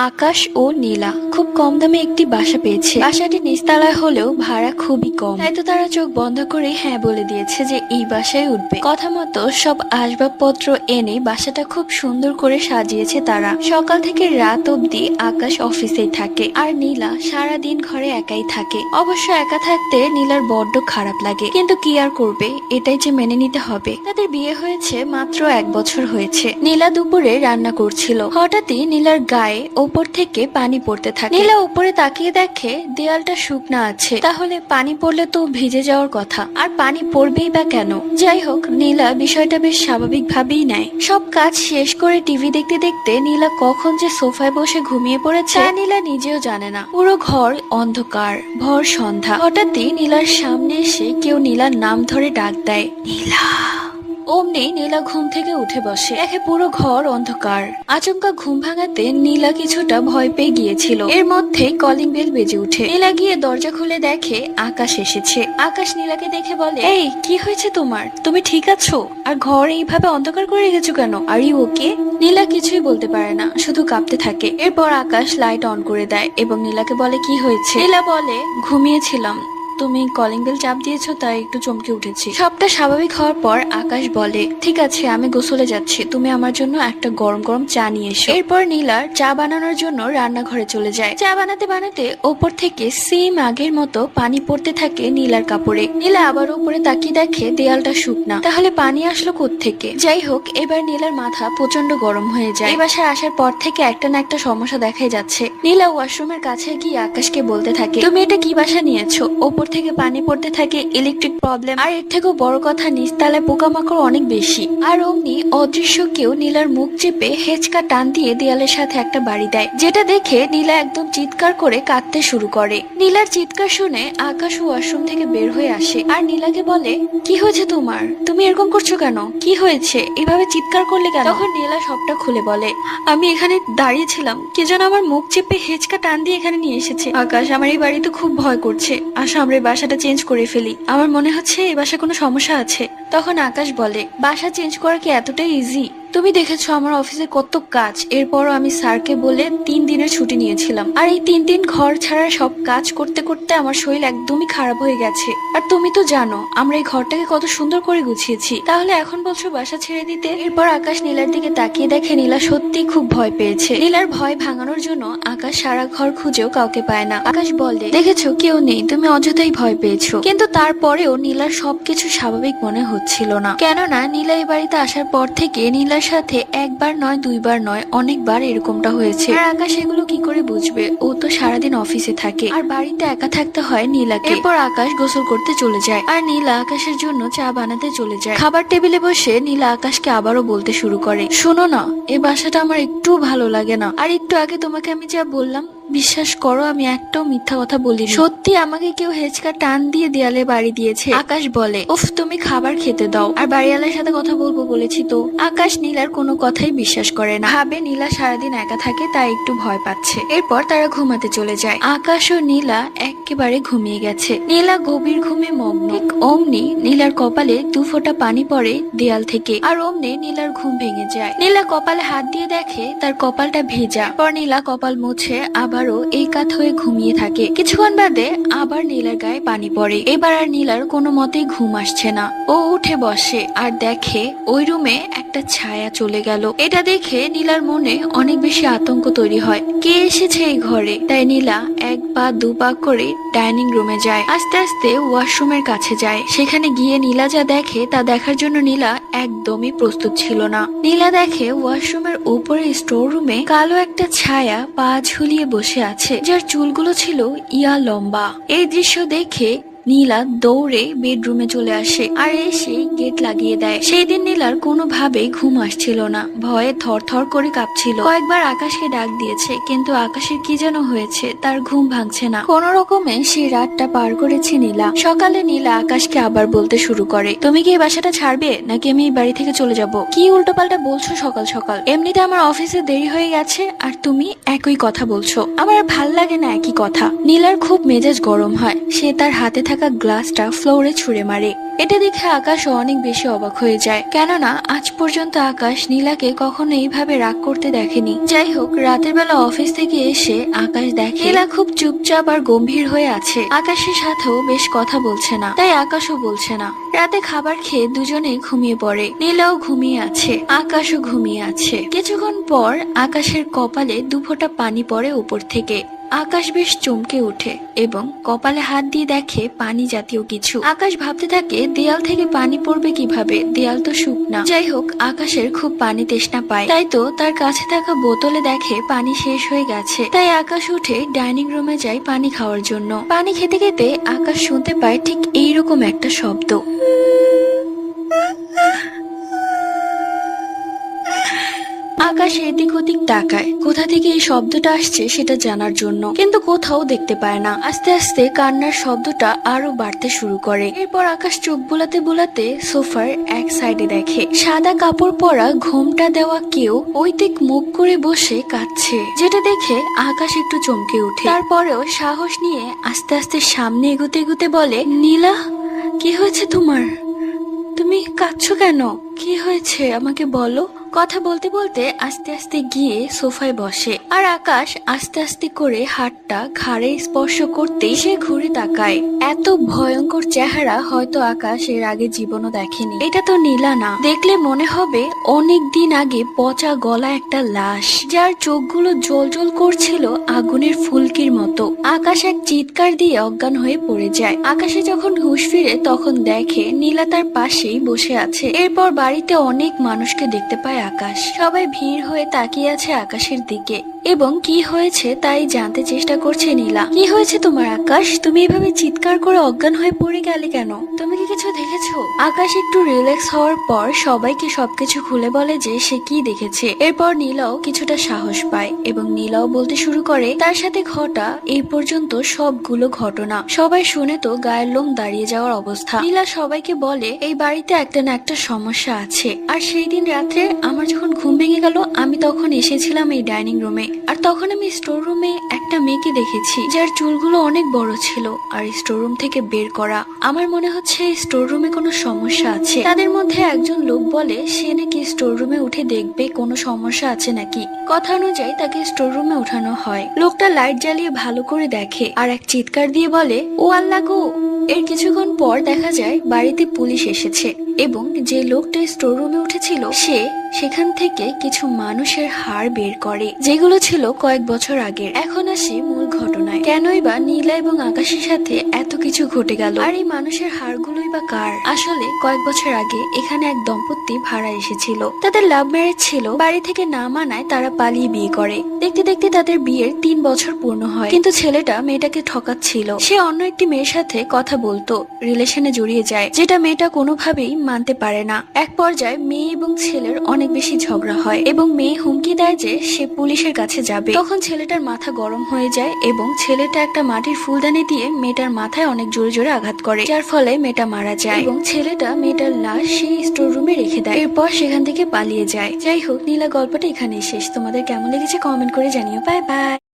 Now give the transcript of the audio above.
আকাশ ও নীলা খুব কম দামে একটি বাসা পেয়েছে। বাসাটি নিচতলায় হলেও ভাড়া খুবই কম, তাই তো তারা চোখ বন্ধ করে হ্যাঁ বলে দিয়েছে যে এই বাসায় উঠবে। কথা মতো সব আসবাবপত্র এনে বাসাটা খুব সুন্দর করে সাজিয়েছে তারা। সকাল থেকে রাত অবধি আকাশ অফিসেই থাকে আর নীলা সারাদিন ঘরে একাই থাকে। অবশ্য একা থাকতে নীলার বড্ড খারাপ লাগে, কিন্তু কি আর করবে, এটাই যে মেনে নিতে হবে। তাদের বিয়ে হয়েছে মাত্র 1 বছর হয়েছে। নীলা দুপুরে রান্না করছিল, হঠাৎই নীলার গায়ে ওপর থেকে পানি পড়তে থাকে। নীলা উপরে তাকিয়ে দেখে দেয়ালটা শুকনা আছে, তাহলে পানি পড়লে তো ভিজে যাওয়ার কথা, আর পানি পড়বেই বা কেন। যাই হোক, নীলা বিষয়টা বেশ স্বাভাবিক ভাবেই নেয়। সব কাজ শেষ করে টিভি দেখতে দেখতে নীলা কখন যে সোফায় বসে ঘুমিয়ে পড়েছে তা নীলা নিজেও জানে না। পুরো ঘর অন্ধকার, ভর সন্ধ্যা। হঠাৎই নীলার সামনে এসে কেউ নীলার নাম ধরে ডাক দেয়, নীলা। অমনি নীলা ঘুম থেকে উঠে বসে, দেখে পুরো ঘর অন্ধকার। আচমকা ঘুম ভাঙাতে নীলা কিছুটা ভয় পেয়ে গিয়েছিল। এর মধ্যেই কলিং বেল বেজে উঠে। নীলা গিয়ে দরজা খুলে দেখে আকাশ এসেছে। আকাশ নীলাকে দেখে বলে, এই কি হয়েছে তোমার? তুমি ঠিক আছো? আর ঘর এইভাবে অন্ধকার করে রেখেছো কেন? Are you okay? নীলা কিছুই বলতে পারে না, শুধু কাঁপতে থাকে। এরপর আকাশ লাইট অন করে দেয় এবং নীলাকে বলে, কি হয়েছে? নীলা বলে, ঘুমিয়েছিলাম, তুমি কলিং বেল চাপ দিয়েছো তাই একটু চমকে উঠেছি। সবটা স্বাভাবিক হওয়ার পর আকাশ বলে, ঠিক আছে আমি গোসলে যাচ্ছি, তুমি আমার জন্য একটা গরম গরম চা নিয়ে এসো। এরপর নীলার চা বানানোর জন্য রান্নাঘরে চলে যায়। চা বানাতে বানাতে ওপর থেকে সেম আগের মতো পানি পড়তে থাকে নীলার কাপড়ে। নীলা আবার উপরে তাকিয়ে দেখে দেয়ালটা শুকনা, তাহলে পানি আসলো কোত্থেকে? যাই হোক, এবার নীলার মাথা প্রচন্ড গরম হয়ে যায়। এই বাসায় আসার পর থেকে একটা না একটা সমস্যা দেখাই যাচ্ছে। নীলা ওয়াশরুমের কাছে গিয়ে আকাশকে বলতে থাকে, তুমি এটা কি বাসা নিয়েছো? ওপর থেকে পানি পড়তে থাকে, ইলেকট্রিক প্রবলেম, আর এর থেকেও বড় কথা নিচতলায় পোকামাকড় অনেক বেশি। আর অমনি অদৃশ্য কেউ নীলার মুখ চেপে হেঁচকা টান দিয়ে দেয়ালের সাথে একটা বাড়ি দেয়, যেটা দেখে নীলা একদম চিৎকার করে কাঁদতে শুরু করে। নীলার চিৎকার শুনে আকাশ ওয়াশরুম থেকে বের হয়ে আসে আর নীলাকে বলে, কি হয়েছে তোমার? তুমি এরকম করছো কেন? কি হয়েছে? এভাবে চিৎকার করলে কেন? তখন নীলা সবটা খুলে বলে, আমি এখানে দাঁড়িয়েছিলাম, কে যেন আমার মুখ চেপে হেঁচকা টান দিয়ে এখানে নিয়ে এসেছে। আকাশ, আমার এই বাড়িতে খুব ভয় করছে, আসো আমরা বাসাটা চেঞ্জ করে ফেলি, আমার মনে হচ্ছে এই বাসায় কোনো সমস্যা আছে। তখন আকাশ বলে, বাসা চেঞ্জ করা কি এতটাই ইজি? তুমি দেখেছো আমার অফিসে কত কাজ, এরপরও আমি স্যারকে বলে 3 দিনের ছুটি নিয়েছিলাম, আর এই 3 দিন ঘর ছাড়া সব কাজ করতে করতে আমার শরীর একদমই খারাপ হয়ে গেছে। আর তুমি তো জানো আমরা এই ঘরটাকে কত সুন্দর করে গুছিয়েছি, তাহলে এখন বলছো বাসা ছেড়ে দিতে? এরপর আকাশ নীলার দিকে তাকিয়ে দেখে নীলা সত্যি খুব ভয় পেয়েছে। নীলার ভয় ভাঙানোর জন্য আকাশ সারা ঘর খুঁজেও কাউকে পায় না। আকাশ বলে, দেখেছো কেউ নেই, তুমি অযথাই ভয় পেয়েছো। কিন্তু তারপরেও নীলার সবকিছু স্বাভাবিক মনে হচ্ছিল না, কেননা নীলা এই বাড়িতে আসার পর থেকে নীলার সাথে একবার নয়, 2 বার নয়, অনেকবার এরকমটা হয়েছে। আর আকাশ এগুলো কি করে বুঝবে? ও তো সারাদিন অফিসে থাকে আর বাড়িতে একা থাকতে হয় নীলাকে। এরপর আকাশ গোসল করতে চলে যায় আর নীলা আকাশের জন্য চা বানাতে চলে যায়। খাবার টেবিলে বসে নীলা আকাশকে আবারও বলতে শুরু করে, শোনো না, এই বাসাটা আমার একটু ভালো লাগে না, আর একটু আগে তোমাকে আমি যা বললাম, বিশ্বাস করো আমি একটাও মিথ্যা কথা বলিনি, সত্যি আমাকে কেউ হেঁচকা টান দিয়ে দেয়ালে বাড়ি দিয়েছে। আকাশ বলে, উফ তুমি খাবার খেতে দাও, আর বাড়িওয়ালার সাথে কথা বলবো বলেছি তো। আকাশ নীলার কোনো কথাই বিশ্বাস করে না, ভাবে নীলা সারাদিন একা থাকে তাই একটু ভয় পাচ্ছে। এরপর তারা ঘুমাতে চলে যায়। আকাশ ও নীলা একেবারে ঘুমিয়ে গেছে। নীলা গভীর ঘুমে মগ্ন। অমনি নীলার কপালে 2 ফোঁটা পানি পড়ে দেয়াল থেকে, আর অমনি নীলার ঘুম ভেঙে যায়। নীলা কপালে হাত দিয়ে দেখে তার কপালটা ভেজা। পর নীলা কপাল মুছে আবারও এই কাত হয়ে ঘুমিয়ে থাকে। কিছুক্ষণ বাদে আবার নীলার গায়ে পানি পড়ে। এবার আর নীলার কোনো মতেই ঘুম আসছে না। ও উঠে বসে আর দেখে ওই রুমে একটা ছায়া চলে গেল। এটা দেখে নীলার মনে অনেক বেশি আতঙ্ক তৈরি হয়, কে এসেছে এই ঘরে? তাই নীলা 1 পা 2 পা করে ডাইনিং রুমে যায়। আস্তে আস্তে ওয়াশরুমের কাছে যায়। সেখানে গিয়ে নীলা যা দেখে তা দেখার জন্য নীলা একদমই প্রস্তুত ছিল না। নীলা দেখে ওয়াশরুমের উপরে স্টোর রুমে কালো একটা ছায়া পা ঝুলিয়ে বসে আছে, যার চুলগুলো ছিল ইয়া লম্বা। এই দৃশ্য দেখে নীলা দৌড়ে বেডরুমে চলে আসে আর এসে গেট লাগিয়ে দেয়। সেই দিন নীলার কোনোভাবেই ঘুম আসছিল না, ভয়ে থরথর করে কাঁপছিল। কয়েকবার আকাশকে ডাক দিয়েছে, কিন্তু আকাশের কি যেন হয়েছে, তার ঘুম ভাঙছে না। কোন রকমে সেই রাতটা পার করেছে নীলা। সকালে নীলা আকাশকে আবার বলতে শুরু করে, তুমি কি এই বাসাটা ছাড়বে নাকি আমি এই বাড়ি থেকে চলে যাব? কি উল্টোপাল্টা বলছো সকাল সকাল? এমনিতে আমার অফিসে দেরি হয়ে গেছে আর তুমি একই কথা বলছো, আমার আর ভাল লাগে না একই কথা। নীলার খুব মেজাজ গরম হয়। সে তার হাতে থাকা থাকা গ্লাসটা ফ্লোরে ছুঁড়ে মারে। এটা দেখে আকাশ অনেক বেশি অবাক হয়ে যায়, কেননা আজ পর্যন্ত আকাশ নীলাকে কখনো এইভাবে রাগ করতে দেখেনি। যাই হোক, রাতের বেলা অফিস থেকে এসে আকাশ দেখে নীলা খুব চুপচাপ আর গম্ভীর হয়ে আছে। আকাশের সাথেও বেশ কথা বলছে না, তাই আকাশও বলছে না। রাতে খাবার খেয়ে দুজনেই ঘুমিয়ে পড়ে। নীলাও ঘুমিয়ে আছে, আকাশও ঘুমিয়ে আছে। কিছুক্ষণ পর আকাশের কপালে দুফোঁটা পানি পড়ে উপর থেকে। আকাশ বেশ চমকে ওঠে এবং কপালে হাত দিয়ে দেখে পানি জাতীয় কিছু। আকাশ ভাবতে থাকে দেয়াল থেকে পানি পড়বে কিভাবে, দেয়াল তো শুকনা। যাই হোক, আকাশের খুব পানি তৃষ্ণা পায়, তাই তো তার কাছে থাকা বোতলে দেখে পানি শেষ হয়ে গেছে। তাই আকাশ উঠে ডাইনিং রুমে যায় পানি খাওয়ার জন্য। পানি খেতে খেতে আকাশ শুনতে পায় ঠিক এইরকম একটা শব্দ। আকাশ এদিক ওদিক তাকায় কোথা থেকে এই শব্দটা আসছে সেটা জানার জন্য, কিন্তু কোথাও দেখতে পায় না। আস্তে আস্তে কান্নার শব্দটা আরো বাড়তে শুরু করে। এরপর আকাশ চোখ বুলাতে বুলাতে সোফার এক সাইডে দেখে সাদা কাপড় পরা ঘোমটা দেওয়া কেউ ওই দিক মুখ করে বসে কাঁদছে, যেটা দেখে আকাশ একটু চমকে ওঠে। তারপরেও সাহস নিয়ে আস্তে আস্তে সামনে এগোতে এগোতে বলে, নীলা, কি হয়েছে তোমার? তুমি কাঁদছো কেন? কি হয়েছে আমাকে বলো। কথা বলতে বলতে আস্তে আস্তে গিয়ে সোফায় বসে, আর আকাশ আস্তে আস্তে করে হাতটা ঘাড়ে স্পর্শ করতেই সে ঘুরে তাকায়। এত ভয়ঙ্কর চেহারা হয়তো আকাশ এর আগে জীবনও দেখেনি। এটা তো নীলা না, দেখলে মনে হবে অনেক দিন আগে পচা গলা একটা লাশ, যার চোখগুলো জ্বলজ্বল করছিল আগুনের ফুলকির মতো। আকাশ এক চিৎকার দিয়ে অজ্ঞান হয়ে পড়ে যায়। আকাশে যখন হুঁশ ফিরে তখন দেখে নীলা তার পাশেই বসে আছে। এরপর বাড়িতে অনেক মানুষকে দেখতে পায় আকাশ। সবাই ভিড় হয়ে তাকিয়ে আছে আকাশের দিকে এবং কি হয়েছে তাই জানতে চেষ্টা করছে নীলা। কি হয়েছে তোমার আকাশ? তুমি এভাবে চিৎকার করে অজ্ঞান হয়ে পড়ে গেলে কেন? তুমি কি কিছু দেখেছো? আকাশ একটু রিল্যাক্স হওয়ার পর সবাইকে সবকিছু খুলে বলে যে সে কি দেখেছে। এরপর নীলাও কিছুটা সাহস পায় এবং নীলাও বলতে শুরু করে তার সাথে ঘটা এই পর্যন্ত সবগুলো ঘটনা। সবাই শুনে তো গায়ের লোম দাঁড়িয়ে যাওয়ার অবস্থা। নীলা সবাইকে বলে এই বাড়িতে একটা না একটা সমস্যা আছে, আর সেই দিন রাত্রে আমার যখন ঘুম ভেঙে গেল আমি তখন এসেছিলাম এই ডাইনিং রুমে, আর তখন আমি স্টোর রুমে একটা মেয়েকে দেখেছি যার চুলগুলো অনেক বড় ছিল আর স্টোর রুম থেকে বের করা। আমার মনে হচ্ছে স্টোর রুমে কোনো সমস্যা আছে। তাদের মধ্যে একজন লোক বলে সে নাকি স্টোর রুমে উঠে দেখবে কোনো সমস্যা আছে নাকি। কথা অনুযায়ী তাকে স্টোর রুমে উঠানো হয়। লোকটা লাইট জ্বালিয়ে ভালো করে দেখে আর এক চিৎকার দিয়ে বলে, ও আল্লাহ গো। এর কিছুক্ষণ পর দেখা যায় বাড়িতে পুলিশ এসেছে এবং যে লোকটা স্টোর রুমে উঠেছিল সে সেখান থেকে কিছু মানুষের হাড় বের করে, যেগুলো ছিল কয়েক বছর আগের। এখন আসি মূল ঘটনায়। কেনই বা নীলা এবং আকাশের সাথে এত কিছু ঘটে গেল, আর এই মানুষের হাড়গুলোই বা কার? আসলে কয়েক বছর আগে এখানে এক দম্পতি ভাড়া এসেছিল। তাদের লাভ ম্যারেজ ছিল, বাড়ি থেকে না মানায় তারা পালিয়ে বিয়ে করে। দেখতে দেখতে তাদের বিয়ের 3 বছর পূর্ণ হয়, কিন্তু ছেলেটা মেয়েটাকে ঠকাচ্ছিল। সে অন্য একটি মেয়ের সাথে কথা বলতো, রিলেশনে জড়িয়ে যায়, যেটা মেয়েটা কোনোভাবেই মানতে পারে না। এক পর্যায়ে মেয়ে এবং ছেলের অনেক বেশি ঝগড়া হয় এবং মেয়ে হুমকি দেয় যে সে পুলিশের কাছে যাবে। তখন ছেলেটার মাথা গরম হয়ে যায় এবং ছেলেটা একটা মাটির ফুলদানি দিয়ে মেয়েটার মাথায় অনেক জোরে জোরে আঘাত করে, যার ফলে মেয়েটা মারা যায় এবং ছেলেটা মেয়েটার লাশ সেই স্টোর রুমে রেখে দেয়। এরপর সেখান থেকে পালিয়ে যায়। যাই হোক, নীলা গল্পটা এখানেই শেষ। তোমাদের কেমন লেগেছে কমেন্ট করে জানিও। Bye bye.